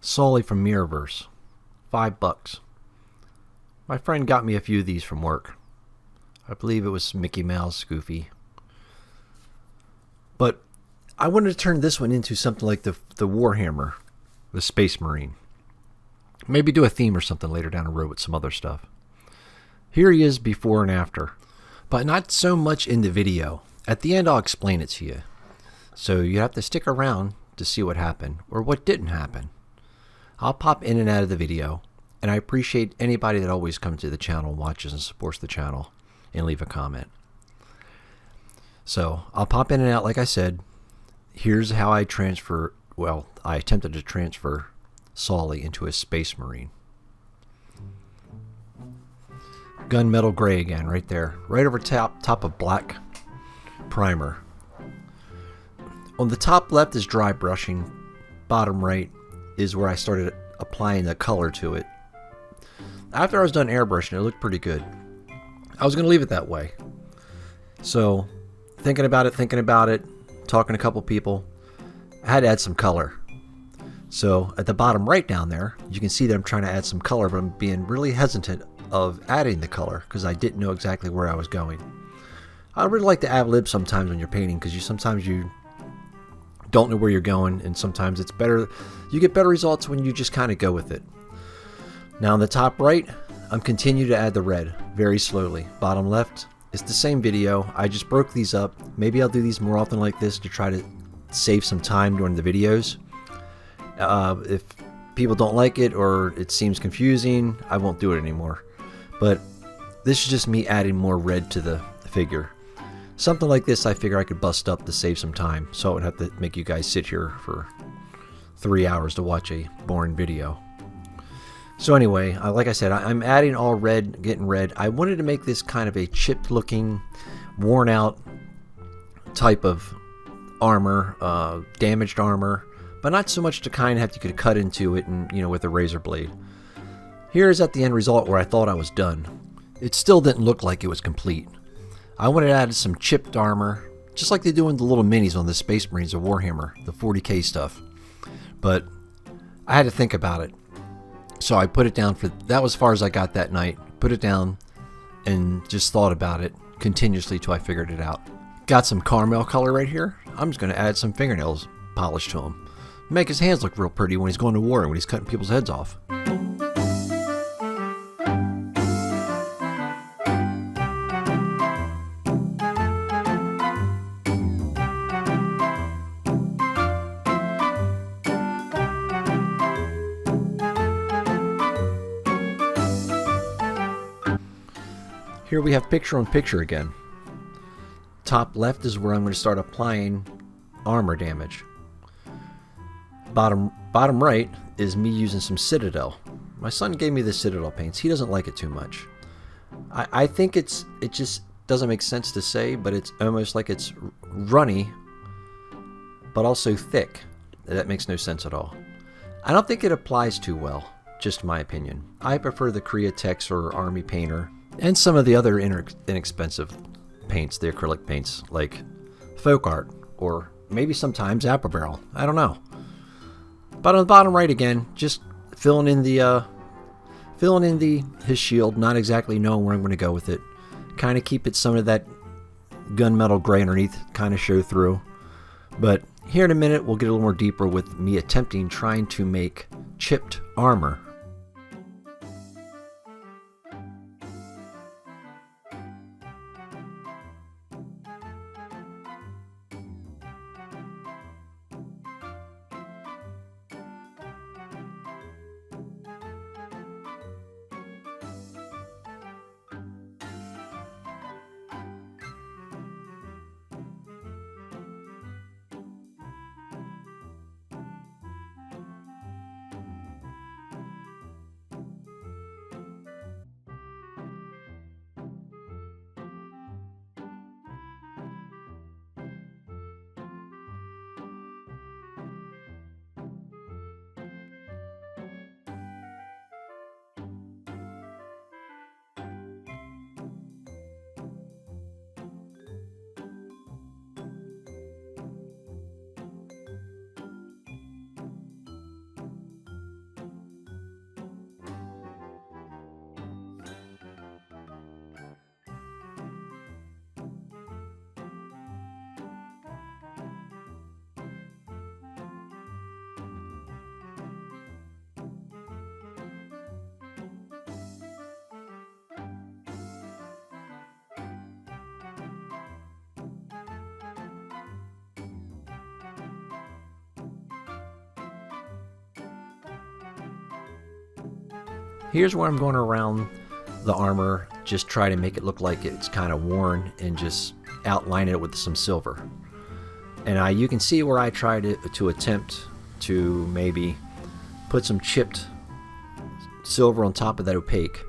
Sully from Mirrorverse. $5. My friend got me a few of these from work. I believe it was Mickey Mouse, Goofy. But I wanted to turn this one into something like the Warhammer, the Space Marine. Maybe do a theme or something later down the road with some other stuff. Here he is before and after, but not so much in the video. At the end I'll explain it to you. So you have to stick around to see what happened or what didn't happen. I'll pop in and out of the video, and I appreciate anybody that always comes to the channel, watches and supports the channel, and leave a comment. So I'll pop in and out like I said. Here's how I attempted to transfer Sully into a Space Marine. Gunmetal gray again, right there. Right over top of black primer. On the top left is dry brushing. Bottom right is where I started applying the color to it. After I was done airbrushing, it looked pretty good. I was going to leave it that way. So, thinking about it, talking to a couple people, I had to add some color. So, at the bottom right down there, you can see that I'm trying to add some color, but I'm being really hesitant of adding the color because I didn't know exactly where I was going. I really like to ad-lib sometimes when you're painting because sometimes you don't know where you're going, and sometimes it's better. You get better results when you just kind of go with it. Now on the top right, I'm continuing to add the red very slowly. Bottom left, it's the same video. I just broke these up. Maybe I'll do these more often like this to try to save some time during the videos. If people don't like it or it seems confusing, I won't do it anymore. But this is just me adding more red to the figure. Something like this I figure I could bust up to save some time, so I would have to make you guys sit here for 3 hours to watch a boring video. So anyway, like I said, I'm adding all red, getting red. I wanted to make this kind of a chipped looking, worn out type of armor, damaged armor, but not so much to kind of have you could cut into it and, with a razor blade. Here's at the end result where I thought I was done. It still didn't look like it was complete. I wanted to add some chipped armor, just like they do in the little minis on the Space Marines of Warhammer, the 40k stuff. But I had to think about it. So I put it down that was as far as I got that night. Put it down and just thought about it continuously till I figured it out. Got some caramel color right here. I'm just going to add some fingernails polish to him. Make his hands look real pretty when he's going to war and when he's cutting people's heads off. Here we have picture on picture again. Top left is where I'm going to start applying armor damage. Bottom right is me using some Citadel. My son gave me the Citadel paints. He doesn't like it too much. I think it just doesn't make sense to say, but it's almost like it's runny, but also thick. That makes no sense at all. I don't think it applies too well, just my opinion. I prefer the Createx or Army Painter. And some of the other inexpensive paints, the acrylic paints, like Folk Art, or maybe sometimes Apple Barrel. I don't know. But on the bottom right again, just filling in his shield, not exactly knowing where I'm going to go with it. Kind of keep it some of that gunmetal gray underneath, kind of show through. But here in a minute, we'll get a little more deeper with me trying to make chipped armor. Here's where I'm going around the armor, just try to make it look like it's kind of worn and just outline it with some silver. And you can see where I tried to attempt to maybe put some chipped silver on top of that opaque.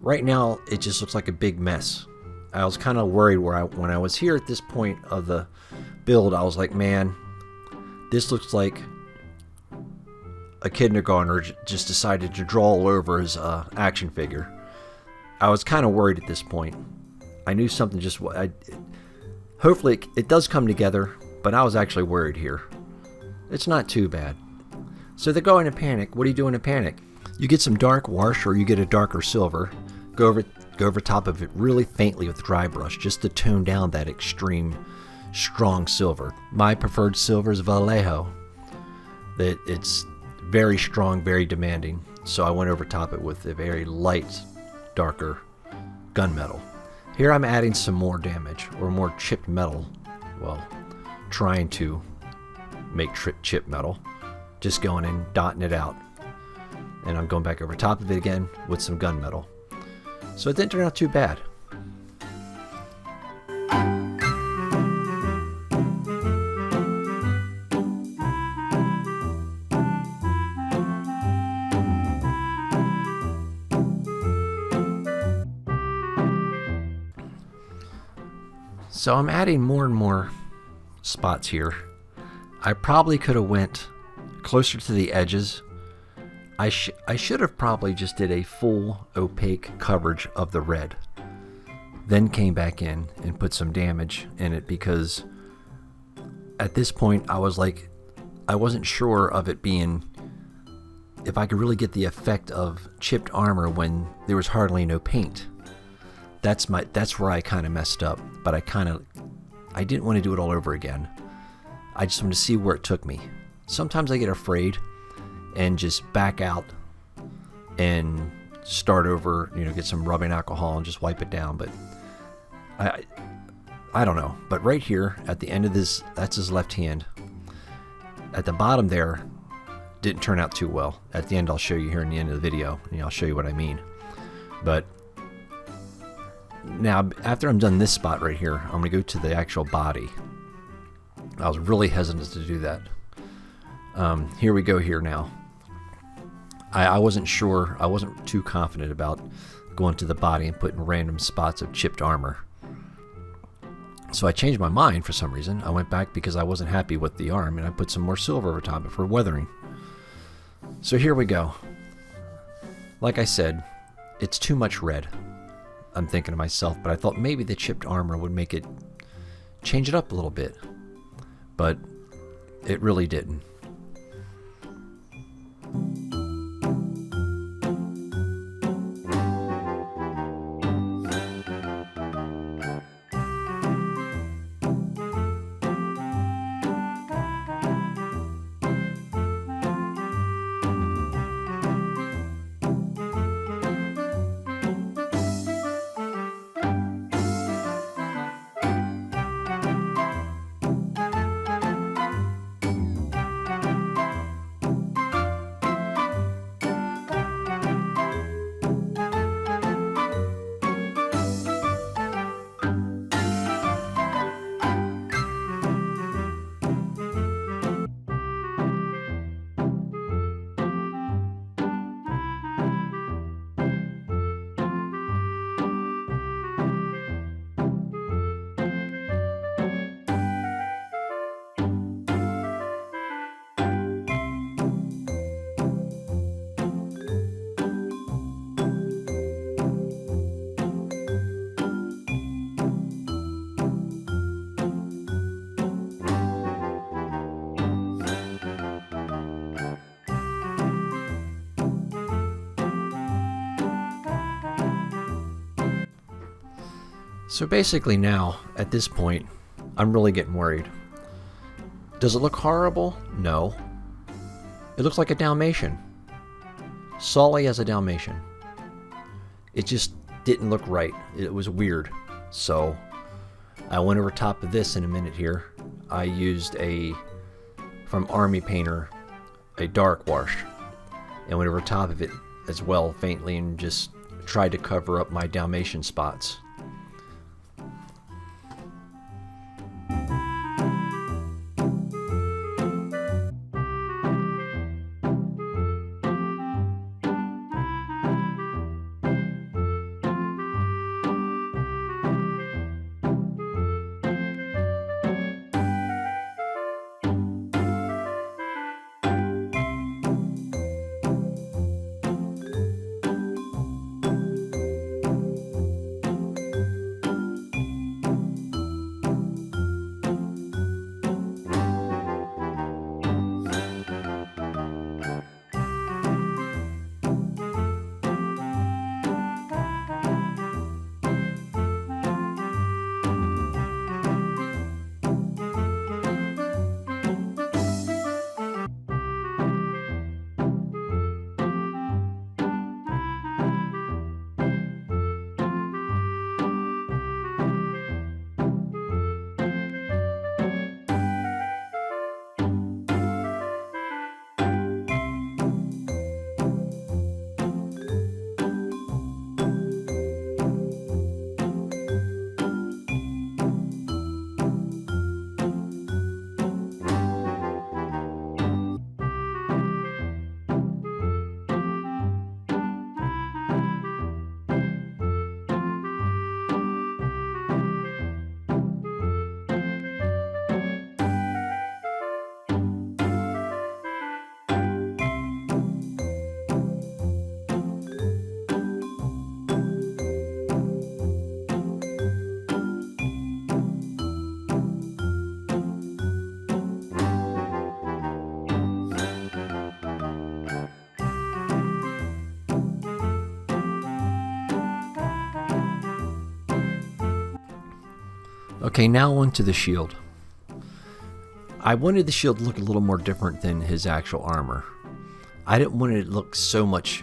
Right now it just looks like a big mess. I was kind of worried when I was here at this point of the build, I was like, man, this looks like a kindergartner just decided to draw all over his action figure. I was kind of worried at this point. I knew something hopefully it does come together, but I was actually worried here. It's not too bad. So they go into panic. What do you do in a panic? You get some dark wash, or you get a darker silver, go over top of it really faintly with dry brush, just to tone down that extreme strong silver. My preferred silver is Vallejo. It's very strong, very demanding, so I went over top it with a very light, darker gunmetal. Here I'm adding some more damage, or more chipped metal. Well, trying to make chip metal. Just going in, dotting it out. And I'm going back over top of it again with some gunmetal. So it didn't turn out too bad. So I'm adding more and more spots here. I probably could have went closer to the edges. I should have probably just did a full opaque coverage of the red, then came back in and put some damage in it, because at this point I was like, I wasn't sure of it being, if I could really get the effect of chipped armor when there was hardly no paint. That's where I kind of messed up, but I didn't want to do it all over again. I just wanted to see where it took me. Sometimes I get afraid and just back out and start over, get some rubbing alcohol and just wipe it down. But I don't know. But right here at the end of this, that's his left hand. At the bottom there, didn't turn out too well. At the end, I'll show you here in the end of the video, and I'll show you what I mean. But now, after I'm done this spot right here, I'm going to go to the actual body. I was really hesitant to do that. Here we go here now. I wasn't sure, I wasn't too confident about going to the body and putting random spots of chipped armor. So I changed my mind for some reason. I went back because I wasn't happy with the arm, and I put some more silver over top of it for weathering. So here we go. Like I said, it's too much red, I'm thinking to myself, but I thought maybe the chipped armor would make it, change it up a little bit. But it really didn't. So basically now, at this point, I'm really getting worried. Does it look horrible? No. It looks like a Dalmatian. Sully as a Dalmatian. It just didn't look right. It was weird. So I went over top of this in a minute here. I used from Army Painter, a dark wash, and went over top of it as well faintly and just tried to cover up my Dalmatian spots. Okay, now onto the shield. I wanted the shield to look a little more different than his actual armor. I didn't want it to look so much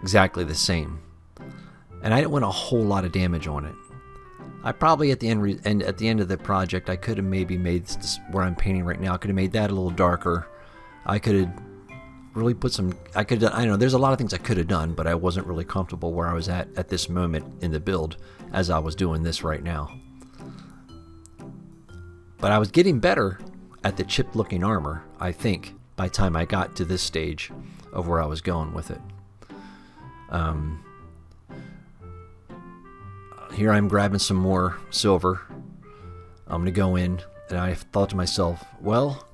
exactly the same. And I didn't want a whole lot of damage on it. I probably at the end of the project, I could have maybe made this, where I'm painting right now, I could have made that a little darker. I could have really put some, I don't know, there's a lot of things I could have done, but I wasn't really comfortable where I was at this moment in the build as I was doing this right now. But I was getting better at the chipped looking armor, I think, by the time I got to this stage of where I was going with it. Here I'm grabbing some more silver. I'm going to go in, and I thought to myself, well,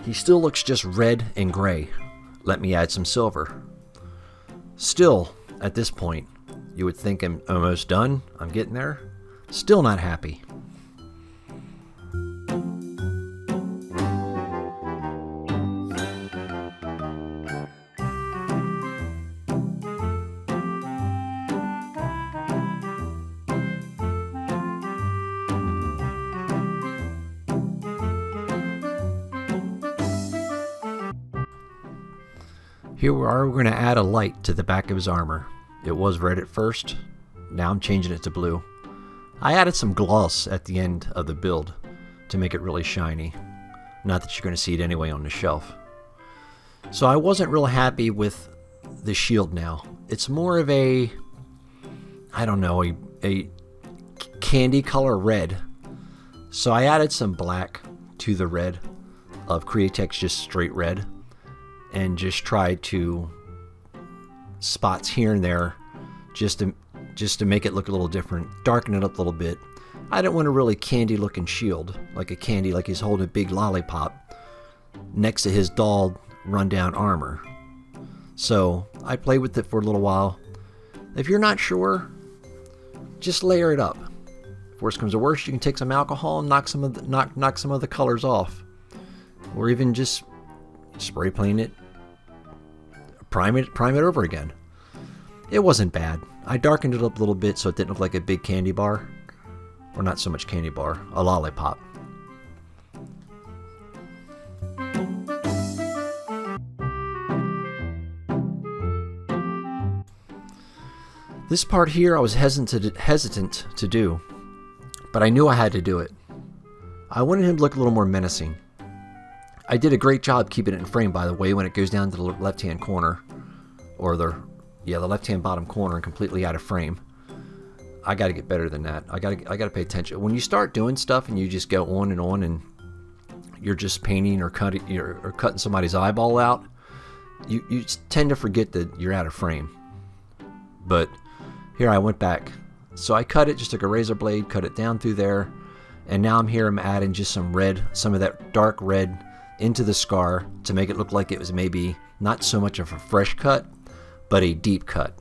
he still looks just red and gray. Let me add some silver. Still, at this point, you would think I'm almost done. I'm getting there. Still not happy. Here we are, we're going to add a light to the back of his armor. It was red at first, now I'm changing it to blue. I added some gloss at the end of the build to make it really shiny. Not that you're going to see it anyway on the shelf. So I wasn't real happy with the shield now. It's more of a, I don't know, a candy color red. So I added some black to the red of Createx, just straight red. And just tried to spots here and there just to make it look a little different, darken it up a little bit. I didn't want a really candy looking shield, like a candy, like he's holding a big lollipop next to his dull rundown armor. So I played with it for a little while. If you're not sure, just layer it up. If worst comes to worst, you can take some alcohol and knock some of the colors off, or even just spray paint it. Prime it over again. It wasn't bad. I darkened it up a little bit so it didn't look like a big candy bar. Or not so much candy bar, a lollipop. This part here I was hesitant to do, but I knew I had to do it. I wanted him to look a little more menacing. I did a great job keeping it in frame, by the way, when it goes down to the left-hand corner. or the left-hand bottom corner and completely out of frame. I got to get better than that. I got to pay attention. When you start doing stuff and you just go on and you're just painting or cutting somebody's eyeball out, you tend to forget that you're out of frame. But here I went back. So I cut it, just took a razor blade, cut it down through there, and now I'm adding just some of that dark red into the scar to make it look like it was maybe not so much of a fresh cut, but a deep cut.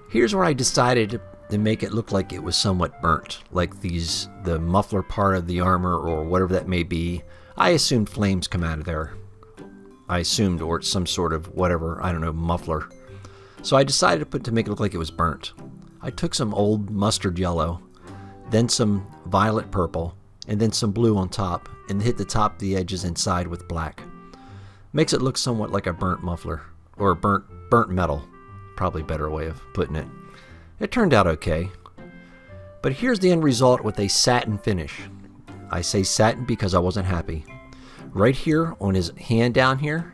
Here's where I decided to make it look like it was somewhat burnt, like the muffler part of the armor or whatever that may be. I assumed flames come out of there. Or it's some sort of whatever, I don't know, muffler. So I decided to make it look like it was burnt. I took some old mustard yellow, then some violet purple, and then some blue on top, and hit the top of the edges inside with black. Makes it look somewhat like a burnt muffler, or burnt metal. Probably a better way of putting it. It turned out okay. But here's the end result with a satin finish. I say satin because I wasn't happy. Right here on his hand down here,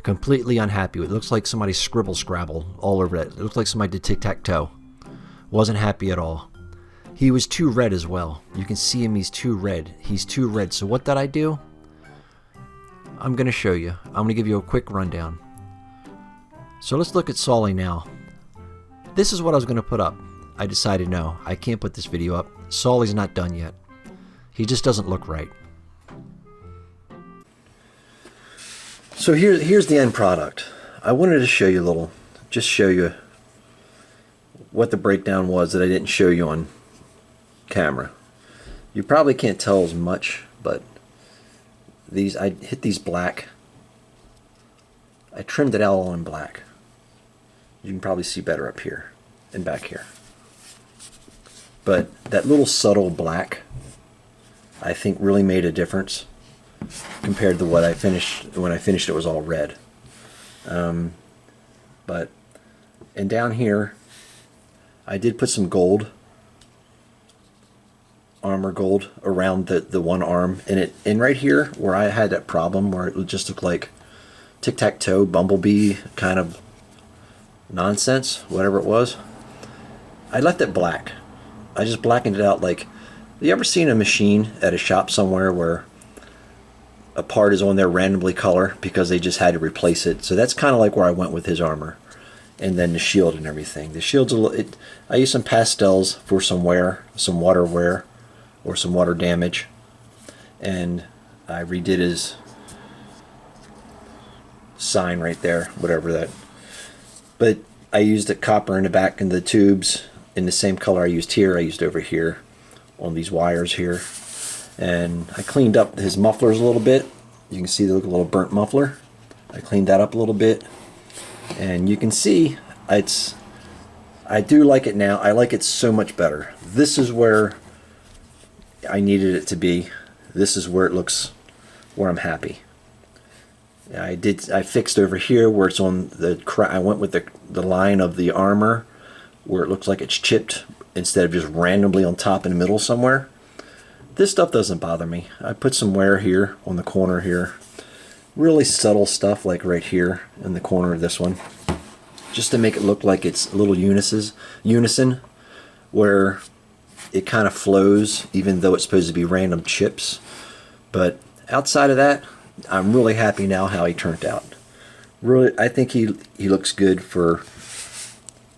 completely unhappy. It looks like somebody scrabble all over it. It looks like somebody did tic-tac-toe. Wasn't happy at all. He was too red as well. You can see him, he's too red. So what did I do? I'm going to show you. I'm going to give you a quick rundown. So let's look at Sully now. This is what I was going to put up. I decided no, I can't put this video up. Sully's not done yet. He just doesn't look right. So here's the end product. I wanted to show you just show you what the breakdown was that I didn't show you on camera. You probably can't tell as much, but I hit these black. I trimmed it all in black. You can probably see better up here and back here. But that little subtle black, I think, really made a difference compared to what I finished. When I finished, it was all red. And down here, I did put some gold, armor gold, around the one arm, and right here where I had that problem where it just looked like tic-tac-toe, bumblebee kind of nonsense, whatever it was, I left it black. I just blackened it out. Like, you ever seen a machine at a shop somewhere where a part is on there randomly color because they just had to replace it? So that's kind of like where I went with his armor, and then the shield and everything. The shield's I used some pastels for some wear, some water wear, or some water damage, and I redid his sign right there, whatever that. But I used the copper in the back and the tubes in the same color I used here. I used over here on these wires here, and I cleaned up his mufflers a little bit. You can see they look a little burnt muffler. I cleaned that up a little bit, and you can see I do like it now. I like it so much better. This is where I needed it to be. This is where it looks, where I'm happy. I fixed over here where it's on I went with the line of the armor where it looks like it's chipped instead of just randomly on top in the middle somewhere. This stuff doesn't bother me. I put some wear here on the corner here. Really subtle stuff like right here in the corner of this one, just to make it look like it's a little unison where it kind of flows even though it's supposed to be random chips. But outside of that, I'm really happy now how he turned out. Really, I think he looks good for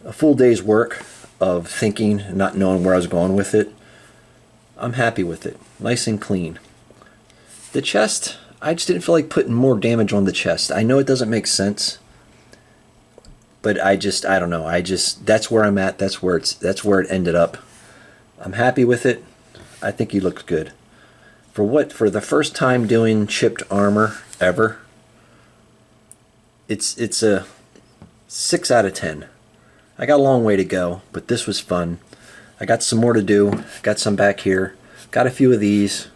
a full day's work of thinking and not knowing where I was going with it. I'm happy with it. Nice and clean. The chest, I just didn't feel like putting more damage on the chest. I know it doesn't make sense, but I don't know. That's where I'm at. That's where it ended up. I'm happy with it. I think he looks good. For the first time doing chipped armor ever, it's a 6 out of 10. I got a long way to go, but this was fun. I got some more to do. Got some back here. Got a few of these.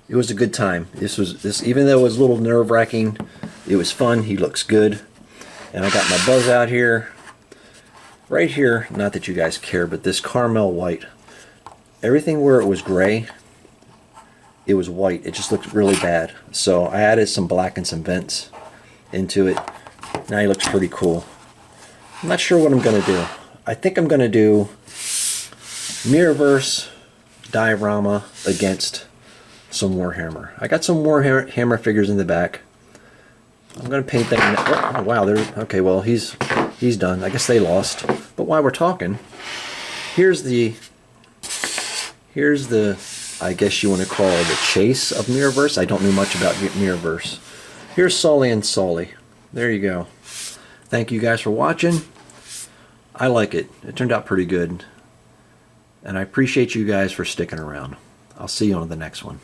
It was a good time. This even though it was a little nerve-wracking, it was fun. He looks good. And I got my buzz out here. Right here, not that you guys care, but this caramel white. Everything where it was gray, it was white. It just looked really bad. So I added some black and some vents into it. Now he looks pretty cool. I'm not sure what I'm going to do. I think I'm going to do Mirrorverse diorama against some Warhammer. I got some Warhammer figures in the back. I'm going to paint them. Oh, wow. Okay, well, he's done. I guess they lost. But while we're talking, here's the I guess you want to call it the chase of Mirrorverse. I don't know much about Mirrorverse. Here's Sully and Sully. There you go. Thank you guys for watching. I like it. It turned out pretty good. And I appreciate you guys for sticking around. I'll see you on the next one.